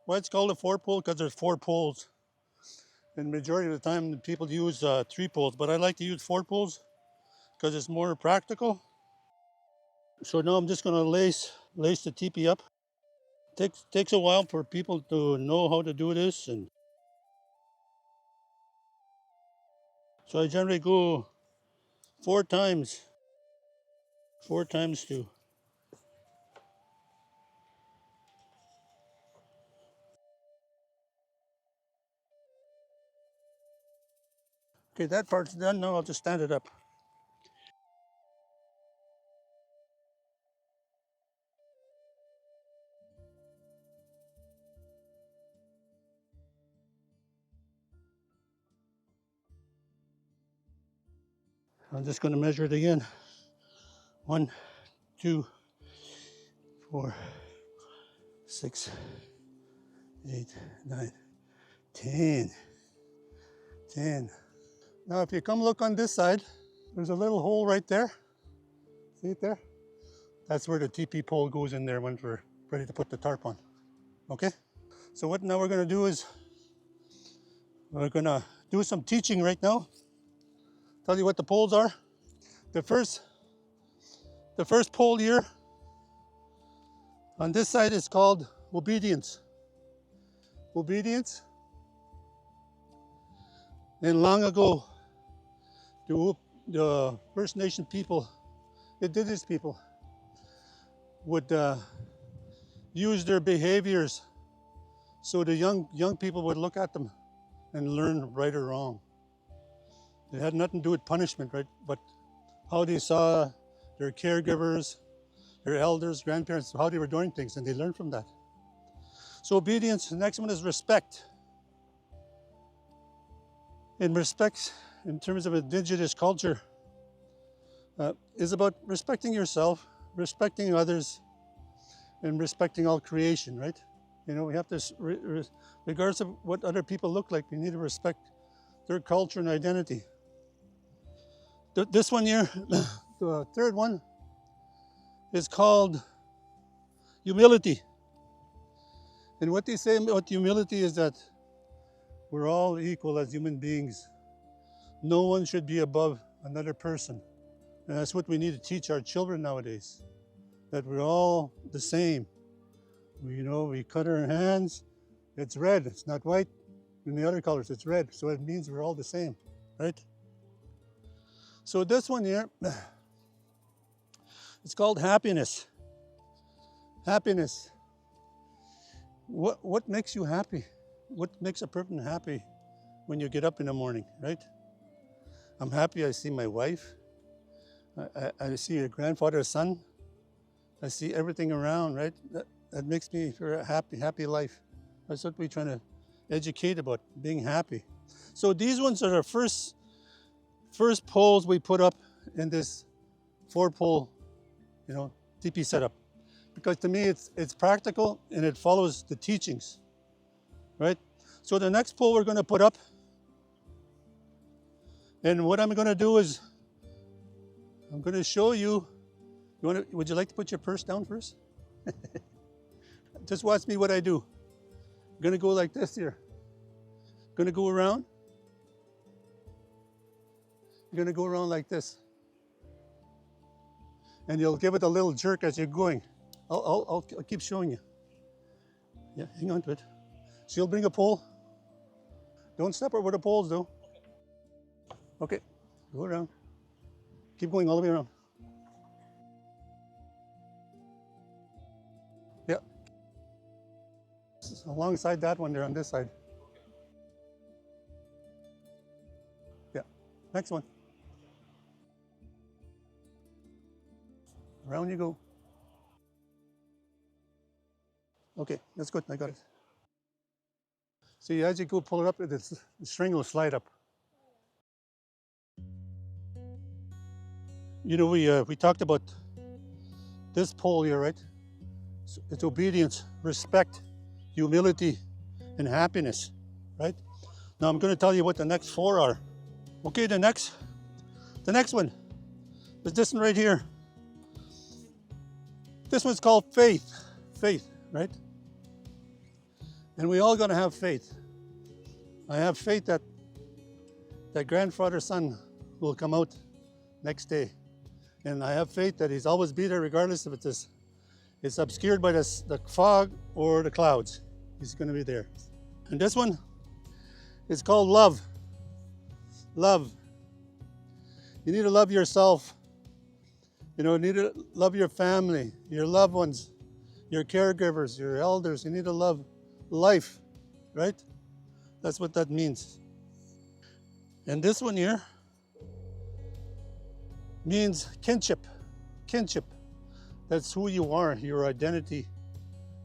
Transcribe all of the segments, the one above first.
Why it's called a 4-pole? Because there's 4 poles. And the majority of the time, people use 3 poles, but I like to use 4 poles because it's more practical. So now I'm just going to lace the teepee up. Takes a while for people to know how to do this, and so I generally go 4 times. 4 times 2. Okay, that part's done. Now I'll just stand it up. I'm just going to measure it again. 1, 2, 4, 6, 8, 9, 10. 10. Now if you come look on this side, there's a little hole right there. See it there? That's where the teepee pole goes in there when we're ready to put the tarp on. Okay? So what now we're going to do is we're going to do some teaching right now. Tell you what the poles are. The first pole here on this side is called obedience. Obedience. And long ago, the First Nation people, Indigenous people, would use their behaviors so the young people would look at them and learn right or wrong. It had nothing to do with punishment, right? But how they saw their caregivers, their elders, grandparents, how they were doing things, and they learned from that. So obedience. The next one is respect. And respect, in terms of Indigenous culture, is about respecting yourself, respecting others, and respecting all creation, right? You know, we have to, regardless of what other people look like, we need to respect their culture and identity. This one here, the third one, is called humility. And what they say about humility is that we're all equal as human beings. No one should be above another person. And that's what we need to teach our children nowadays, that we're all the same. We cut our hands, it's red, it's not white. In the other colors, it's red, so it means we're all the same, right? So this one here, it's called happiness. Happiness. What makes you happy? What makes a person happy when you get up in the morning, right? I'm happy I see my wife. I see a grandfather, a son. I see everything around, right? That makes me for a happy life. That's what we're trying to educate about, being happy. So these ones are our first poles we put up in this 4-pole, teepee setup. Because to me, it's practical and it follows the teachings, right? So the next pole we're going to put up, and what I'm going to do is, I'm going to show you. Would you like to put your purse down first? Just watch me what I do. I'm going to go like this here. Going to go around. You're going to go around like this. And you'll give it a little jerk as you're going. I'll keep showing you. Yeah, hang on to it. So you'll bring a pole. Don't step over the poles though. Okay, go around. Keep going all the way around. Yeah. Alongside that one there on this side. Yeah, next one. Around you go. Okay, that's good, I got it. See, as you go pull it up, the string will slide up. You know, we talked about this pole here, right? It's obedience, respect, humility, and happiness, right? Now I'm going to tell you what the next 4 are. Okay, the next one is this one right here. This one's called faith, right? And we all got to have faith. I have faith that grandfather's son will come out next day. And I have faith that he's always be there regardless if it's obscured by the fog or the clouds. He's going to be there. And this one is called love. Love. You need to love yourself. You need to love your family, your loved ones, your caregivers, your elders. You need to love life, right? That's what that means. And this one here means kinship. Kinship. That's who you are, your identity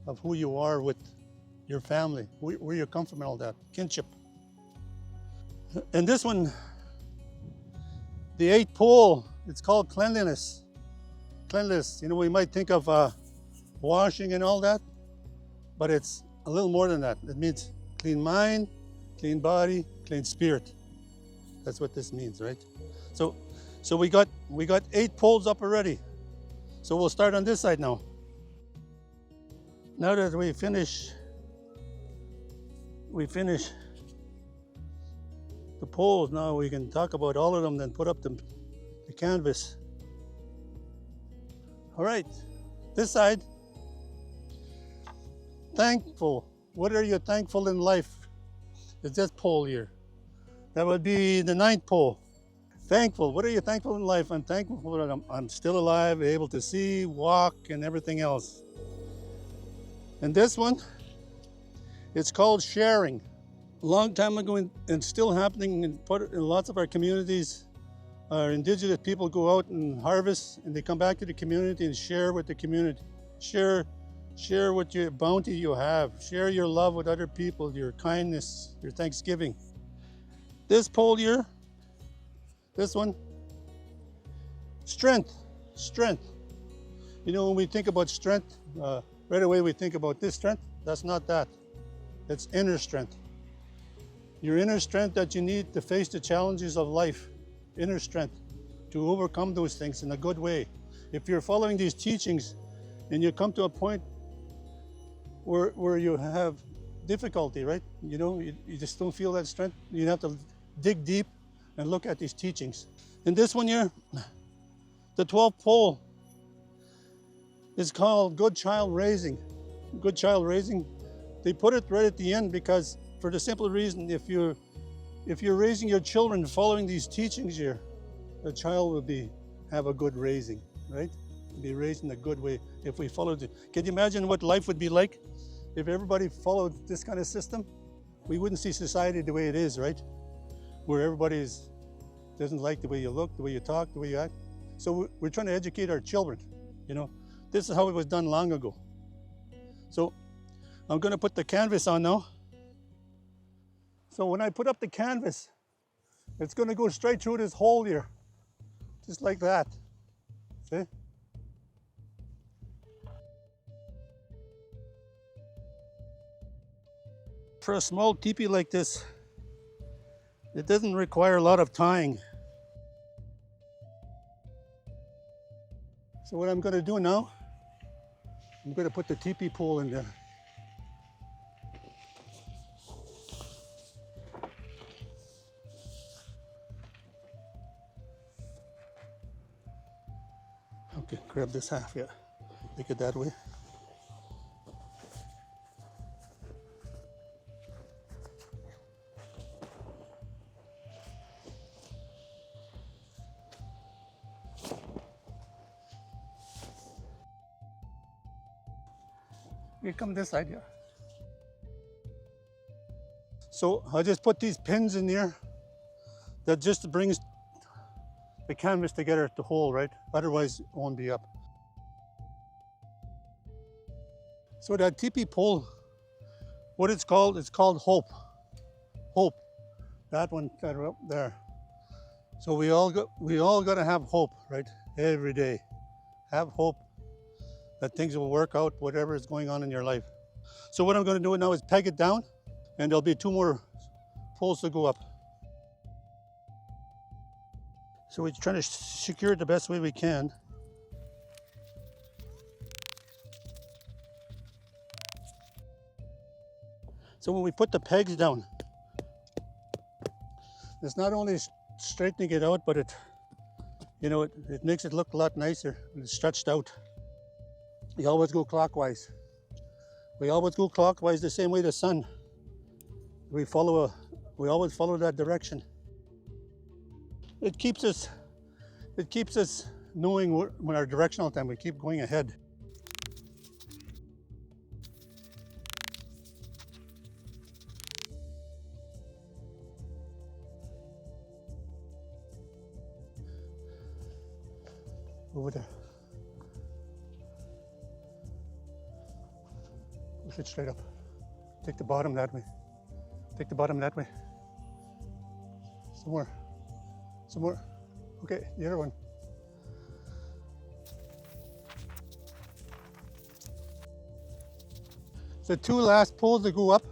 of who you are with your family, where you come from and all that. Kinship. And this one, the 8th pole, it's called cleanliness. Cleanliness. We might think of washing and all that, but it's a little more than that. It means clean mind, clean body, clean spirit. That's what this means, right? So we got 8 poles up already. So we'll start on this side now. Now that we finish the poles, now we can talk about all of them, then put up the canvas. All right, this side. Thankful. What are you thankful in life? It's this pole here. That would be the 9th pole. Thankful. What are you thankful in life? I'm thankful that I'm still alive, able to see, walk, and everything else. And this one, it's called sharing. A long time ago, and still happening in lots of our communities, our indigenous people go out and harvest, and they come back to the community and share with the community. Share what your bounty you have. Share your love with other people, your kindness, your thanksgiving. This pole here, this one, strength. When we think about strength, right away we think about this strength. That's not that. It's inner strength. Your inner strength that you need to face the challenges of life. Inner strength to overcome those things in a good way. If you're following these teachings and you come to a point where you have difficulty, right? You just don't feel that strength. You have to dig deep and look at these teachings. And this one here, the 12th pole, is called good child raising. Good child raising. They put it right at the end because, for the simple reason, if you're raising your children following these teachings here, the child will have a good raising, right? Be raised in a good way if we followed it. Can you imagine what life would be like if everybody followed this kind of system? We wouldn't see society the way it is, right? Where everybody doesn't like the way you look, the way you talk, the way you act. So we're trying to educate our children, This is how it was done long ago. So I'm going to put the canvas on now. So when I put up the canvas, it's going to go straight through this hole here, just like that. See? For a small teepee like this, it doesn't require a lot of tying. So what I'm going to do now, I'm going to put the teepee pole in there. Okay, grab this half, yeah. Make it that way. You come this side here. So I just put these pins in there that just brings the canvas together at the hole, right? Otherwise it won't be up. So that teepee pole, what it's called hope. Hope. That one up there. So we all got to have hope, right? Every day. Have hope that things will work out, whatever is going on in your life. So what I'm going to do now is peg it down, and there'll be 2 more poles to go up. So we're trying to secure it the best way we can. So when we put the pegs down, it's not only straightening it out, but it, you know, it makes it look a lot nicer when it's stretched out. We always go clockwise. We always go clockwise the same way the sun. We always follow that direction. It keeps us knowing when our directional time, we keep going ahead. Over there. Push it straight up. Take the bottom that way. Take the bottom that way. Some more. Some more. Okay, the other one. The two last poles that go up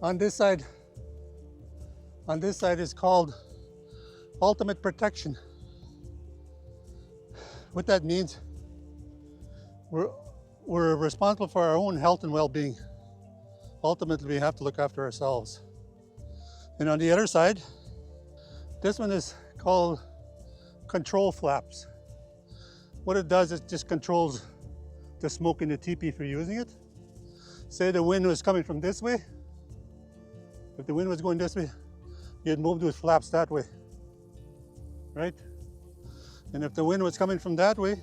on this side is called ultimate protection. What that means, we're responsible for our own health and well-being. Ultimately, we have to look after ourselves. And on the other side, this one is called control flaps. What it does is just controls the smoke in the teepee for using it. Say the wind was coming from this way. If the wind was going this way, you'd move those flaps that way, right? And if the wind was coming from that way,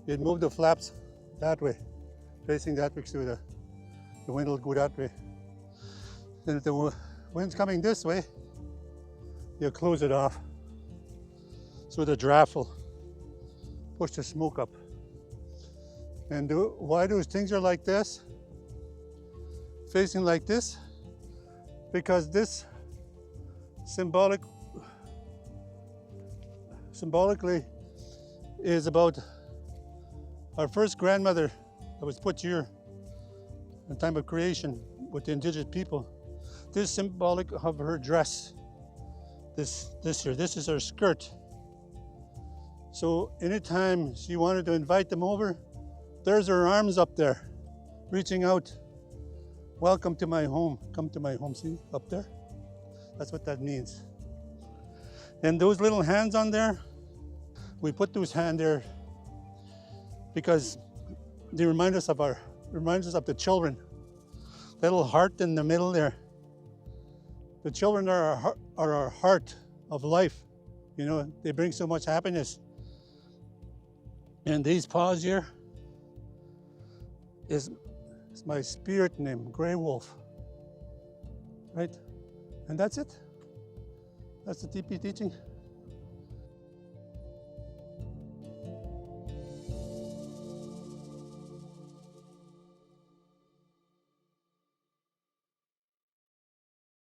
you'd move the flaps that way, facing that way, so the wind will go that way. And if the wind's coming this way, you'll close it off, so the draft will push the smoke up. And why those things are like this, facing like this? Because this symbolically is about our first grandmother that was put here in time of creation with the indigenous people. This is symbolic of her dress. This here, this is her skirt. So anytime she wanted to invite them over, there's her arms up there, reaching out. Welcome to my home. Come to my home. See, up there? That's what that means. And those little hands on there, we put those hands there because they remind us of the children. Little heart in the middle there. The children are our heart of life. You know, they bring so much happiness. And these paws here is my spirit name, Grey Wolf. Right? And that's it. That's the Teepee Teaching.